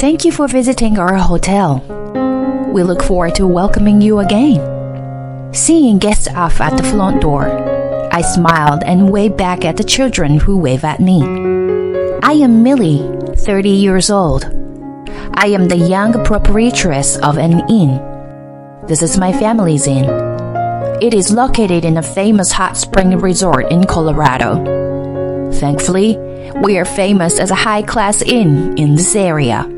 Thank you for visiting our hotel. We look forward to welcoming you again. Seeing guests off at the front door, I smiled and waved back at the children who waved at me. I am Millie, 30 years old. I am the young proprietress of an inn. This is my family's inn. It is located in a famous hot spring resort in Colorado. Thankfully, we are famous as a high-class inn in this area.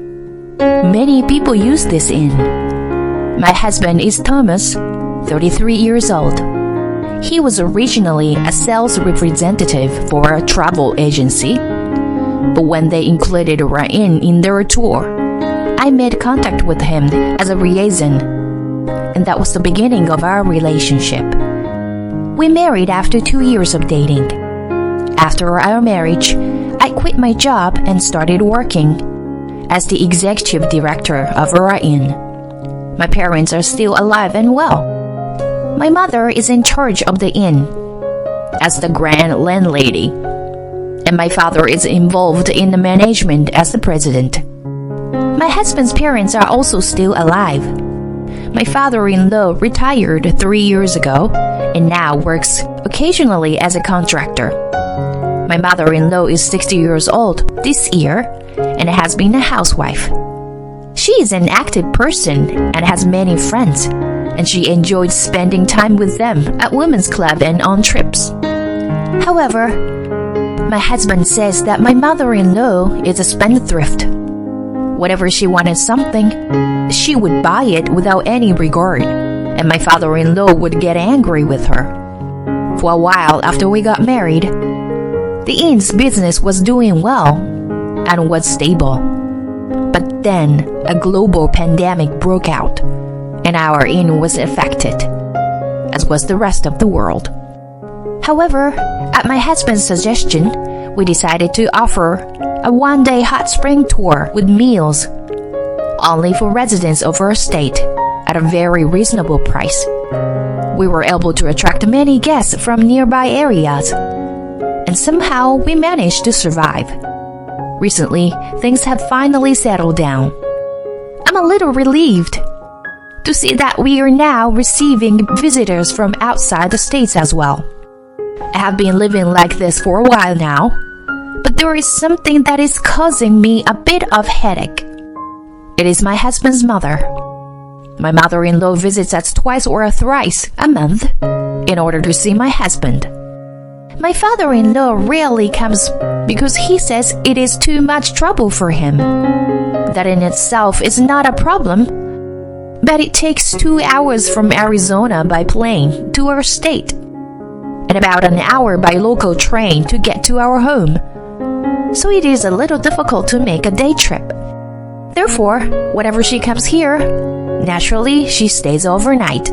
Many people use this inn. My husband is Thomas, 33 years old. He was originally a sales representative for a travel agency, but when they included our inn in their tour, I made contact with him as a liaison, and that was the beginning of our relationship. We married after 2 years of dating. After our marriage, I quit my job and started working as the executive director of our inn. My parents are still alive and well. My mother is in charge of the inn as the grand landlady, and my father is involved in the management as the president. My husband's parents are also still alive. My father-in-law retired 3 years ago and now works occasionally as a contractor. My mother-in-law is 60 years old this year and has been a housewife. She is an active person and has many friends, and she enjoys spending time with them at women's club and on trips. However, my husband says that my mother-in-law is a spendthrift. Whenever she wanted something, she would buy it without any regard, and my father-in-law would get angry with her. For a while after we got married, the inn's business was doing well and was stable. But then a global pandemic broke out, and our inn was affected, as was the rest of the world. However, at my husband's suggestion, we decided to offer a one-day hot spring tour with meals, only for residents of our state, at a very reasonable price. We were able to attract many guests from nearby areas, and somehow we managed to survive. Recently, things have finally settled down. I'm a little relieved to see that we are now receiving visitors from outside the states as well. I have been living like this for a while now, but there is something that is causing me a bit of headache. It is my husband's mother. My mother-in-law visits us twice or thrice a month in order to see my husband. My father-in-law rarely comes because he says it is too much trouble for him. That in itself is not a problem, but it takes 2 hours from Arizona by plane to our state, and about an hour by local train to get to our home. So it is a little difficult to make a day trip. Therefore, whenever she comes here, naturally she stays overnight.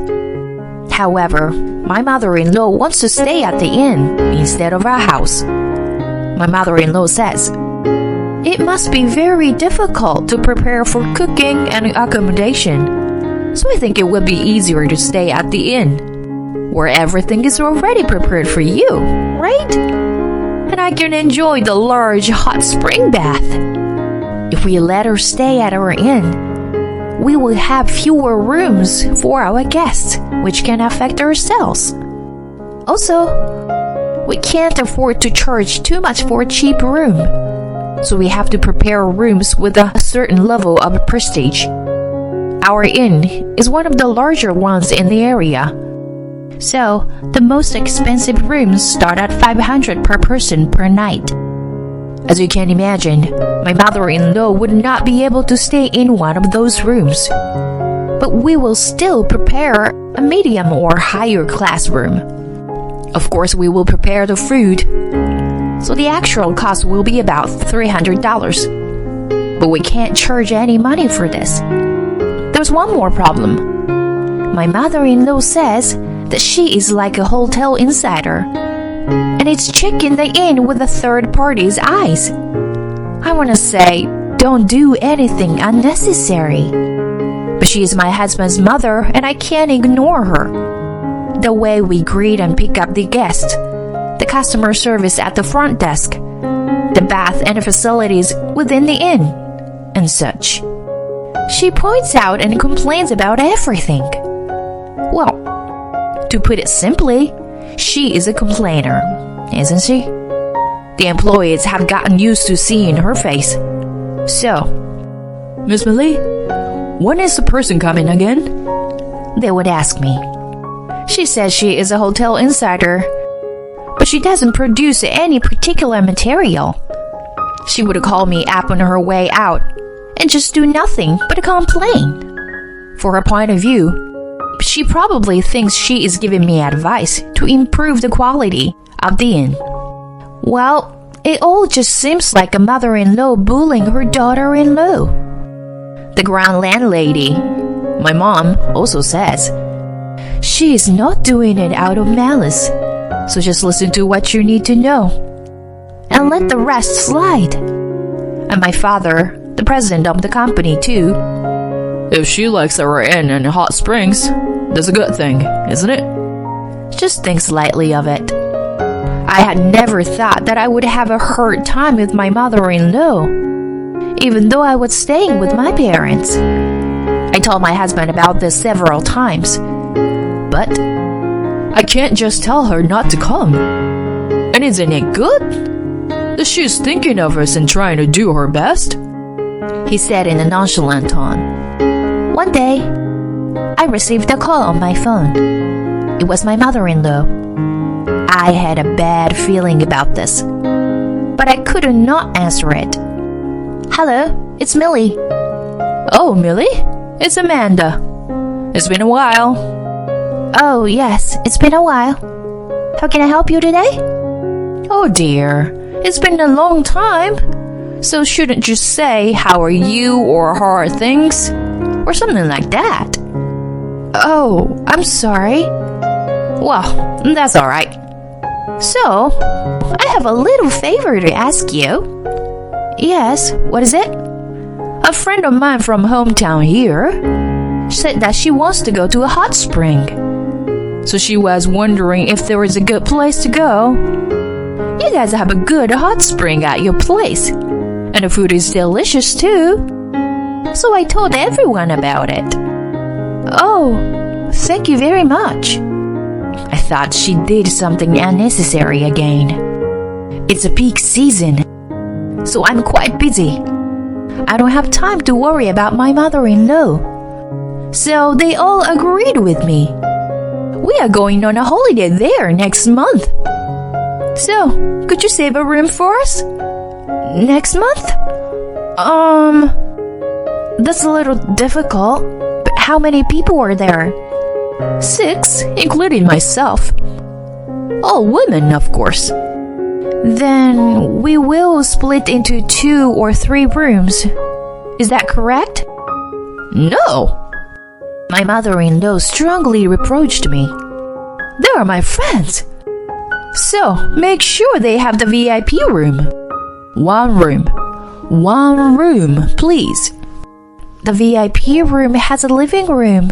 However, my mother-in-law wants to stay at the inn instead of our house. My mother-in-law says, "It must be very difficult to prepare for cooking and accommodation, so I think it would be easier to stay at the inn, where everything is already prepared for you, right? And I can enjoy the large hot spring bath. If we let her stay at our inn, we will have fewer rooms for our guests, which can affect our sales. Also, we can't afford to charge too much for a cheap room, so we have to prepare rooms with a certain level of prestige. Our inn is one of the larger ones in the area, so the most expensive rooms start at $500 per person per night. As you can imagine, my mother-in-law would not be able to stay in one of those rooms, but we will still prepare a medium or higher class room. Of course, we will prepare the food, so the actual cost will be about $300, but we can't charge any money for this. There's one more problem. My mother-in-law says that she is like a hotel insider, and it's checking the inn with a third party's eyes. I want to say, don't do anything unnecessary. But she is my husband's mother, and I can't ignore her. The way we greet and pick up the guests, the customer service at the front desk, the bath and facilities within the inn, and such. She points out and complains about everything. Well, to put it simply, she is a complainer, isn't she? The employees have gotten used to seeing her face. So, Miss Millie, when is the person coming again? They would ask me. She says she is a hotel insider, but she doesn't produce any particular material. She would call me up on her way out and just do nothing but complain. For her point of view, she probably thinks she is giving me advice to improve the quality of the inn. Well, it all just seems like a mother-in-law bullying her daughter-in-law. The ground landlady, my mom, also says she is not doing it out of malice, so just listen to what you need to know and let the rest slide. And my father, the president of the company too, if she likes our inn and hot springs, that's a good thing, isn't it? Just thinks lightly of it. I had never thought that I would have a hard time with my mother-in-law, even though I was staying with my parents. I told my husband about this several times, but I can't just tell her not to come. And isn't it good that she's thinking of us and trying to do her best? He said in a nonchalant tone. One day, I received a call on my phone. It was my mother-in-law. I had a bad feeling about this, but I could not answer it. Hello, it's Millie. Oh, Millie? It's Amanda. It's been a while. Oh, yes, it's been a while. How can I help you today? Oh dear, it's been a long time. So shouldn't you say, how are you, or how are things? Or something like that. Oh, I'm sorry. Well, that's alright. So, I have a little favor to ask you. Yes, what is it? A friend of mine from hometown here said that she wants to go to a hot spring. So she was wondering if there was a good place to go. You guys have a good hot spring at your place, and the food is delicious too. So I told everyone about it. Oh, thank you very much. I thought she did something unnecessary again. It's a peak season, so I'm quite busy. I don't have time to worry about my mother-in-law. So they all agreed with me. We are going on a holiday there next month. So, could you save a room for us? Next month? That's a little difficult, but how many people are there? 6, including myself. All women, of course. Then we will split into 2 or 3 rooms. Is that correct? No. My mother-in-law strongly reproached me. They are my friends. So, make sure they have the VIP room. 1 room. 1 room, please. The VIP room has a living room,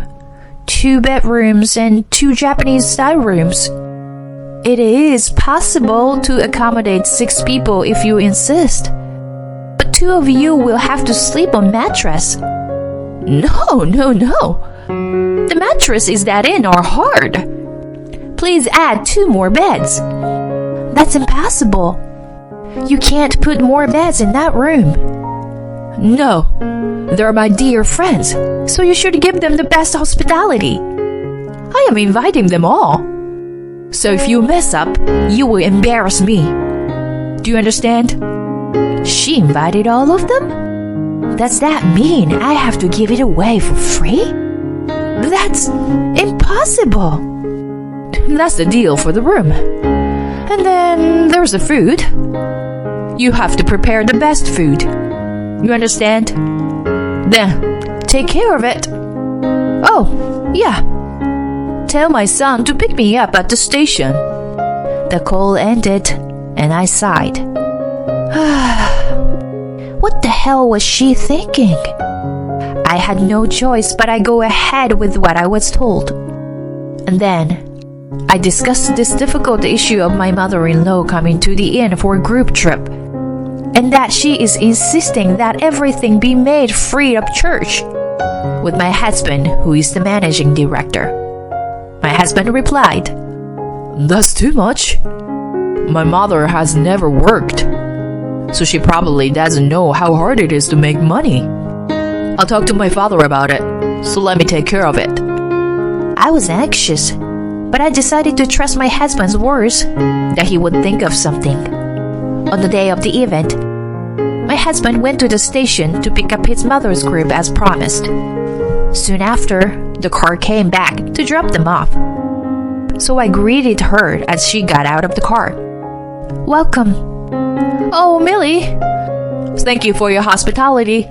2 bedrooms, and 2 Japanese-style rooms. It is possible to accommodate 6 people if you insist. But 2 of you will have to sleep on mattress. No. The mattresses that in are hard. Please add 2 more beds. That's impossible. You can't put more beds in that room. No, they're my dear friends, so you should give them the best hospitality. I am inviting them all. So if you mess up, you will embarrass me. Do you understand? She invited all of them? Does that mean I have to give it away for free? That's impossible. That's the deal for the room. And then there's the food. You have to prepare the best food. You understand? Then, take care of it. Oh, yeah. Tell my son to pick me up at the station. The call ended, and I sighed. What the hell was she thinking? I had no choice but I go ahead with what I was told. And then, I discussed this difficult issue of my mother-in-law coming to the inn for a group trip. and that she is insisting that everything be made free of charge, with my husband, who is the managing director. My husband replied, "That's too much. My mother has never worked, so she probably doesn't know how hard it is to make money. I'll talk to my father about it, so let me take care of it." I was anxious, but I decided to trust my husband's words that he would think of something. On the day of the event, my husband went to the station to pick up his mother's group as promised. Soon after, the car came back to drop them off. So I greeted her as she got out of the car. "Welcome." "Oh, Millie, thank you for your hospitality.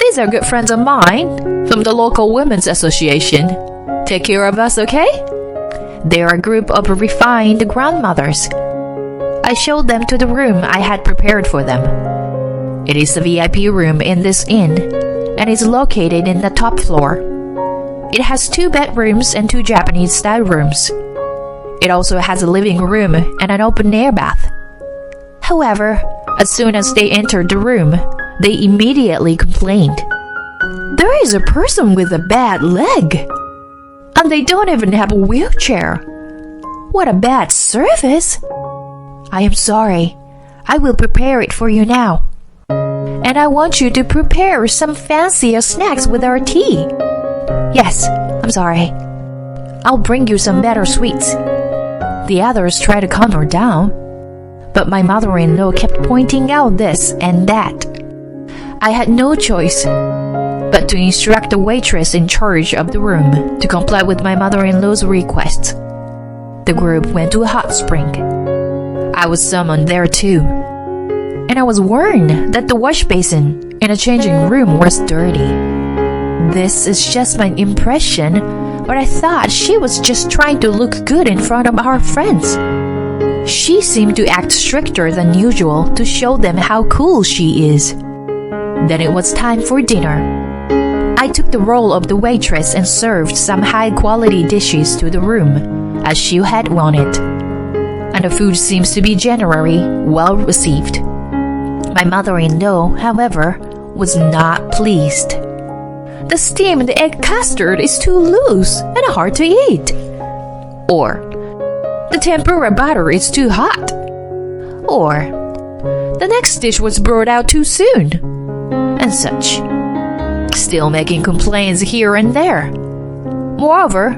These are good friends of mine from the local women's association. Take care of us, okay?" They are a group of refined grandmothers. I showed them to the room I had prepared for them. It is a VIP room in this inn and is located in the top floor. It has 2 bedrooms and 2 Japanese-style rooms. It also has a living room and an open-air bath. However, as soon as they entered the room, they immediately complained. "There is a person with a bad leg, and they don't even have a wheelchair. What a bad service!" "I am sorry. I will prepare it for you now. And I want you to prepare some fancier snacks with our tea." "Yes, I'm sorry. I'll bring you some better sweets." The others tried to calm her down, but my mother-in-law kept pointing out this and that. I had no choice but to instruct the waitress in charge of the room to comply with my mother-in-law's request. The group went to a hot spring. I was summoned there too, and I was warned that the wash basin in a changing room was dirty. This is just my impression, but I thought she was just trying to look good in front of our friends. She seemed to act stricter than usual to show them how cool she is. Then it was time for dinner. I took the role of the waitress and served some high-quality dishes to the room, as she had wanted. And the food seems to be generally well received. My mother-in-law, however, was not pleased. "The steamed egg custard is too loose and hard to eat." Or, "The tempura butter is too hot." Or, "The next dish was brought out too soon." And such. Still making complaints here and there. Moreover,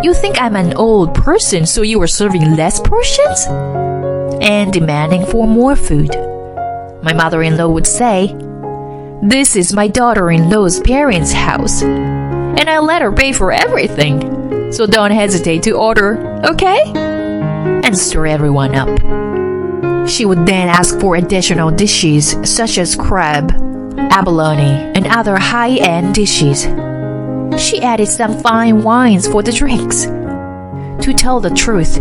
"You think I'm an old person, so you are serving less portions?" And demanding for more food. My mother-in-law would say, "This is my daughter-in-law's parents' house, and I let her pay for everything, so don't hesitate to order, okay?" And stir everyone up. She would then ask for additional dishes such as crab, abalone, and other high-end dishes. She added some fine wines for the drinks. To tell the truth,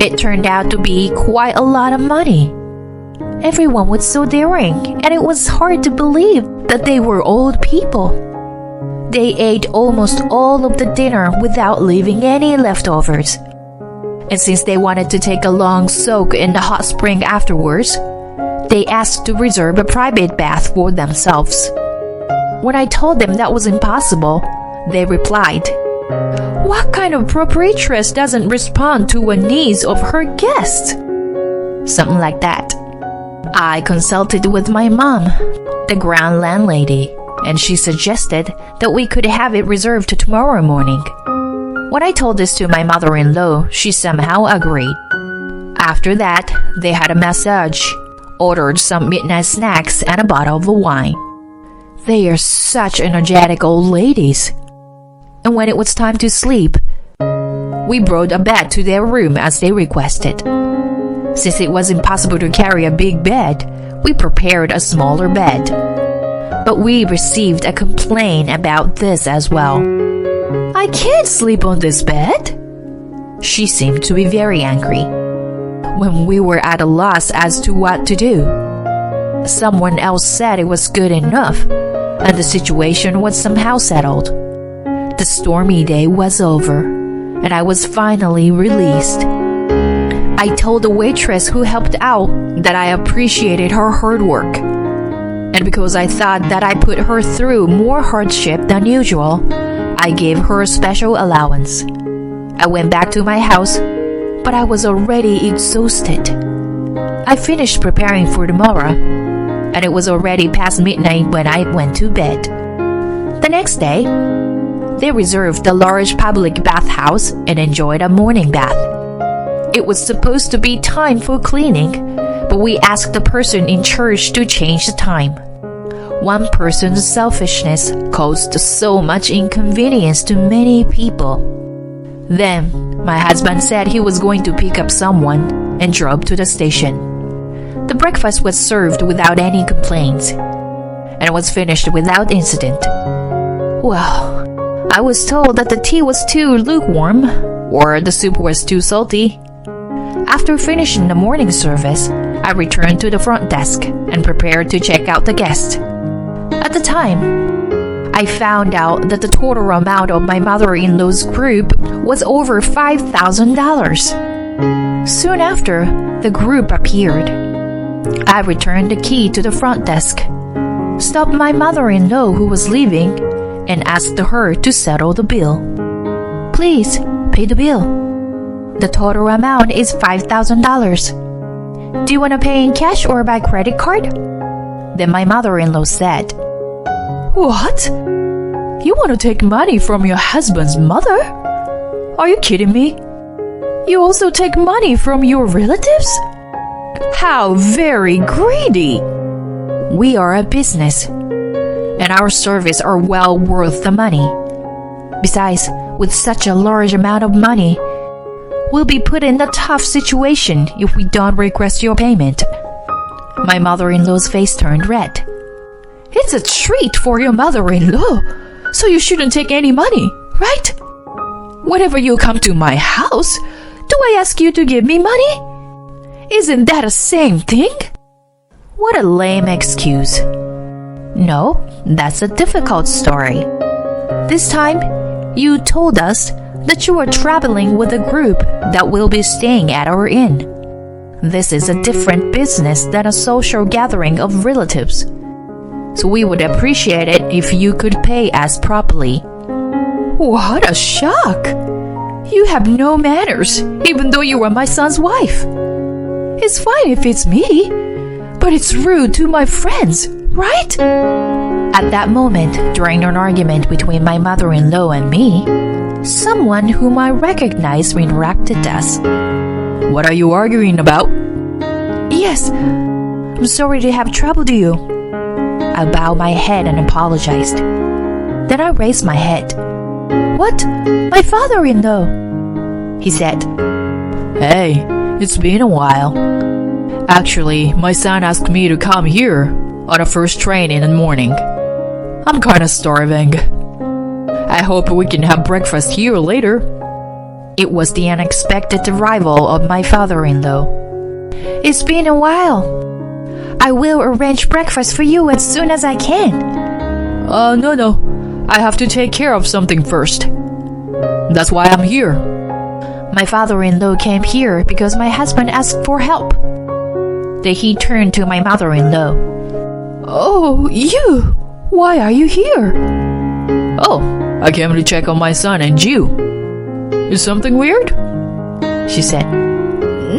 it turned out to be quite a lot of money. Everyone was so daring, and it was hard to believe that they were old people. They ate almost all of the dinner without leaving any leftovers. And since they wanted to take a long soak in the hot spring afterwards, they asked to reserve a private bath for themselves. When I told them that was impossible, they replied, "What kind of proprietress doesn't respond to the needs of her guests?" Something like that. I consulted with my mom, the grand landlady, and she suggested that we could have it reserved to tomorrow morning. When I told this to my mother-in-law, she somehow agreed. After that, they had a massage, ordered some midnight snacks, and a bottle of wine. They are such energetic old ladies. And when it was time to sleep, we brought a bed to their room as they requested. Since it was impossible to carry a big bed, we prepared a smaller bed. But we received a complaint about this as well. "I can't sleep on this bed." She seemed to be very angry. When we were at a loss as to what to do, someone else said it was good enough, and the situation was somehow settled. The stormy day was over, and I was finally released. I told the waitress who helped out that I appreciated her hard work. And because I thought that I put her through more hardship than usual, I gave her a special allowance. I went back to my house, but I was already exhausted. I finished preparing for tomorrow, and it was already past midnight when I went to bed. The next day, they reserved a large public bathhouse and enjoyed a morning bath. It was supposed to be time for cleaning, but we asked the person in charge to change the time. One person's selfishness caused so much inconvenience to many people. Then, my husband said he was going to pick up someone and drove to the station. The breakfast was served without any complaints, and was finished without incident. Well, I was told that the tea was too lukewarm, or the soup was too salty. After finishing the morning service, I returned to the front desk and prepared to check out the guests. At the time, I found out that the total amount of my mother-in-law's group was over $5,000. Soon after, the group appeared. I returned the key to the front desk, stopped my mother-in-law who was leaving, and asked her to settle the bill. Please, pay the bill. The total amount is $5,000. Do you want to pay in cash or by credit card? Then my mother-in-law said, What? You want to take money from your husband's mother? Are you kidding me? You also take money from your relatives? How very greedy! We are a business, and our services are well worth the money. Besides, with such a large amount of money, we'll be put in a tough situation if we don't request your payment. My mother-in-law's face turned red. It's a treat for your mother-in-law, so you shouldn't take any money, right? Whenever you come to my house, do I ask you to give me money? Isn't that the same thing? What a lame excuse. No, that's a difficult story. This time, you told us that you are traveling with a group that will be staying at our inn. This is a different business than a social gathering of relatives, so we would appreciate it if you could pay us properly. What a shock! You have no manners, even though you are my son's wife. It's fine if it's me, but it's rude to my friends, right? At that moment, during an argument between my mother-in-law and me, someone whom I recognized interrupted us. What are you arguing about? Yes, I'm sorry to have troubled you. I bowed my head and apologized. Then I raised my head. What? My father-in-law? He said. Hey, it's been a while. Actually, my son asked me to come here on the first train in the morning. I'm kinda starving. I hope we can have breakfast here later. It was the unexpected arrival of my father-in-law. It's been a while. I will arrange breakfast for you as soon as I can. No. I have to take care of something first. That's why I'm here. My father-in-law came here because my husband asked for help. Then he turned to my mother-in-law. Oh, you! Why are you here? Oh, I came to check on my son and you. Is something weird? She said.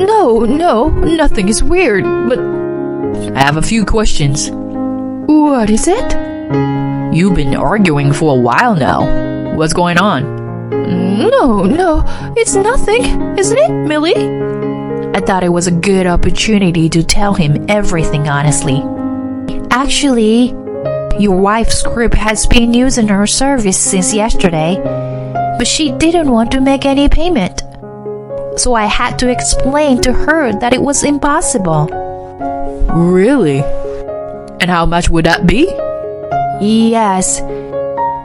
No, nothing is weird, but I have a few questions. What is it? You've been arguing for a while now. What's going on? No, it's nothing, isn't it, Millie? I thought it was a good opportunity to tell him everything honestly. Actually, your wife's group has been using her service since yesterday, but she didn't want to make any payment. So I had to explain to her that it was impossible. Really? And how much would that be? Yes.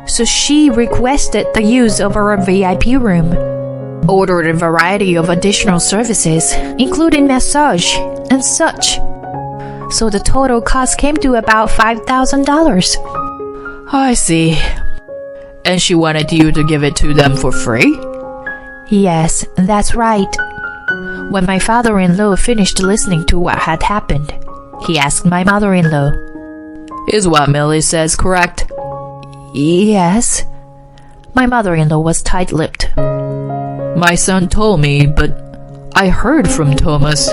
So she requested the use of our VIP room, ordered a variety of additional services, including massage and such. So the total cost came to about $5,000. I see. And she wanted you to give it to them for free? Yes, that's right. When my father-in-law finished listening to what had happened, he asked my mother-in-law, "Is what Millie says correct?" "Yes." My mother-in-law was tight-lipped. "My son told me, but I heard from Thomas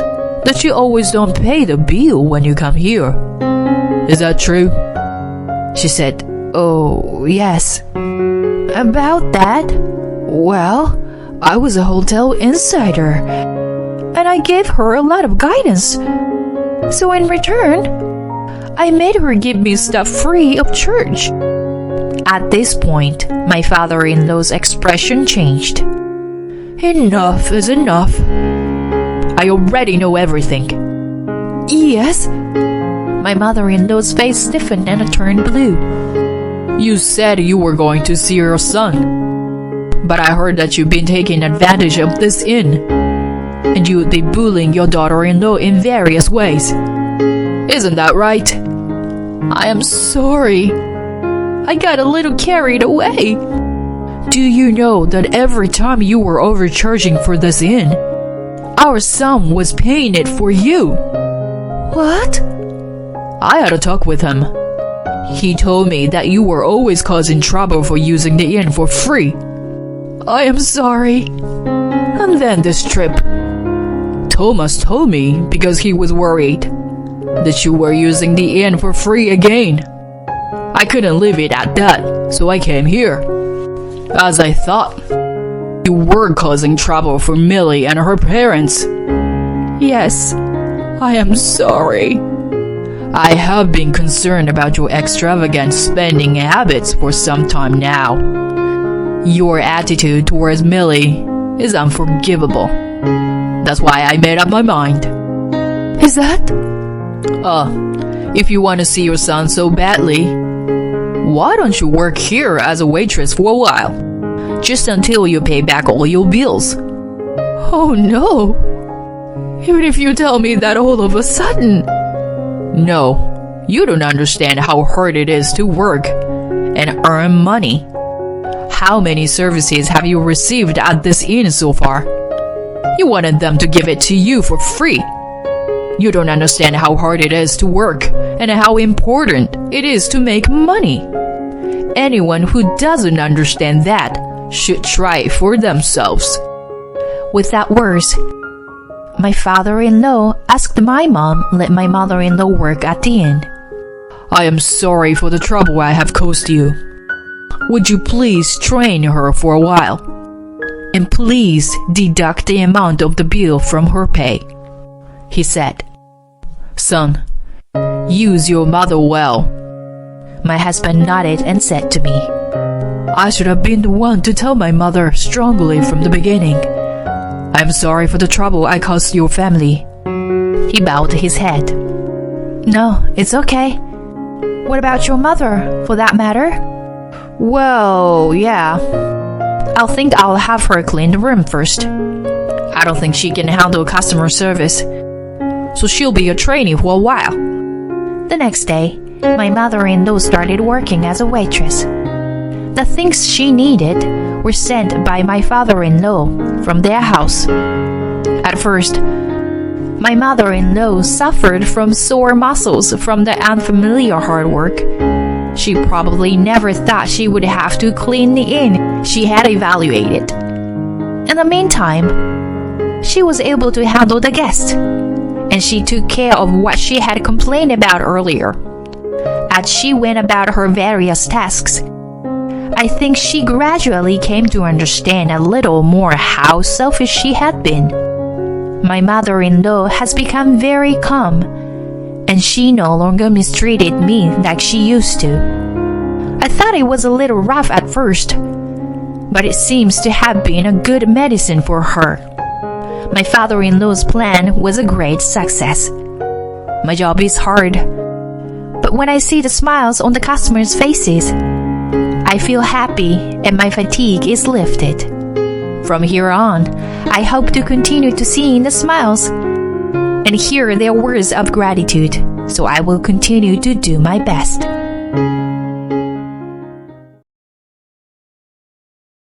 that you always don't pay the bill when you come here. Is that true?" She said, "Oh, yes." "About that? Well, I was a hotel insider, and I gave her a lot of guidance. So in return, I made her give me stuff free of charge." At this point, my father-in-law's expression changed. "Enough is enough. I already know everything." "Yes?" My mother-in-law's face stiffened and turned blue. "You said you were going to see your son, but I heard that you've been taking advantage of this inn, and you would be bullying your daughter-in-law in various ways. Isn't that right?" "I am sorry. I got a little carried away." "Do you know that every time you were overcharging for this inn, our son was paying it for you?" "What?" "I had a talk with him. He told me that you were always causing trouble for using the inn for free." "I am sorry." "And then this trip, Thomas told me because he was worried that you were using the inn for free again. I couldn't leave it at that, so I came here, as I thought you were causing trouble for Millie and her parents." "Yes, I am sorry. I have been concerned about your extravagant spending habits for some time now. Your attitude towards Millie is unforgivable. That's why I made up my mind." "Is that?" If you want to see your son so badly, why don't you work here as a waitress for a while? Just until you pay back all your bills." "Oh no. Even if you tell me that all of a sudden." "No, you don't understand how hard it is to work and earn money. How many services have you received at this inn so far? You wanted them to give it to you for free. You don't understand how hard it is to work and how important it is to make money. Anyone who doesn't understand that should try it for themselves." With that words, my father-in-law asked my mom let my mother-in-law work at the inn. "I am sorry for the trouble I have caused you. Would you please train her for a while? And please deduct the amount of the bill from her pay," he said. "Son, use your mother well." My husband nodded and said to me, "I should have been the one to tell my mother strongly from the beginning. I am sorry for the trouble I caused your family." He bowed his head. "No, it's okay. What about your mother, for that matter?" "Well, yeah. I'll have her clean the room first. I don't think she can handle customer service, so she'll be a trainee for a while." The next day, my mother-in-law started working as a waitress. The things she needed were sent by my father-in-law from their house. At first, my mother-in-law suffered from sore muscles from the unfamiliar hard work. She probably never thought she would have to clean the inn she had evaluated. In the meantime, she was able to handle the guests, and she took care of what she had complained about earlier. As she went about her various tasks, I think she gradually came to understand a little more how selfish she had been. My mother-in-law has become very calm, and she no longer mistreated me like she used to. I thought it was a little rough at first, but it seems to have been a good medicine for her. My father-in-law's plan was a great success. My job is hard, but when I see the smiles on the customers' faces, I feel happy and my fatigue is lifted. From here on, I hope to continue to see the smiles and hear their words of gratitude, so I will continue to do my best.